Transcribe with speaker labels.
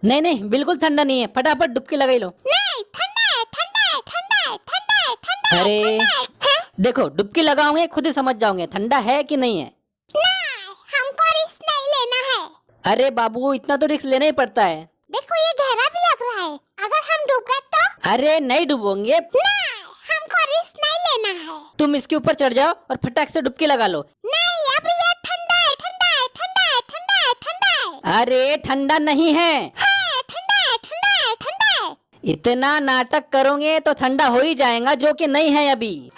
Speaker 1: नहीं नहीं, बिल्कुल ठंडा नहीं है, फटाफट डुबकी लगाई लो।
Speaker 2: नहीं, ठंडा है, ठंडा है, ठंडा है, ठंडा है, ठंडा है,
Speaker 1: अरे
Speaker 2: ठंडा है। हैं?
Speaker 1: देखो, डुबकी लगाओगे खुद ही समझ जाओगे ठंडा है कि नहीं है।
Speaker 2: नहीं, हमको रिस्क नहीं लेना है।
Speaker 1: अरे बाबू, इतना तो रिस्क लेना ही पड़ता है।
Speaker 2: देखो ये गहरा भी लग रहा है, अगर हम डूब गए तो?
Speaker 1: अरे नहीं डूबोगे,
Speaker 2: नहीं, हमको रिस्क नहीं लेना है।
Speaker 1: तुम इसके ऊपर चढ़ जाओ और फटाक से डुबकी लगा लो।
Speaker 2: नहीं, अभी ये ठंडा है, ठंडा है, ठंडा है, ठंडा है, ठंडा है।
Speaker 1: अरे ठंडा नहीं है।
Speaker 2: हाँ, ठंडा है, ठंडा है, ठंडा है।
Speaker 1: इतना नाटक करोगे तो ठंडा हो ही जाएगा, जो कि नहीं है अभी।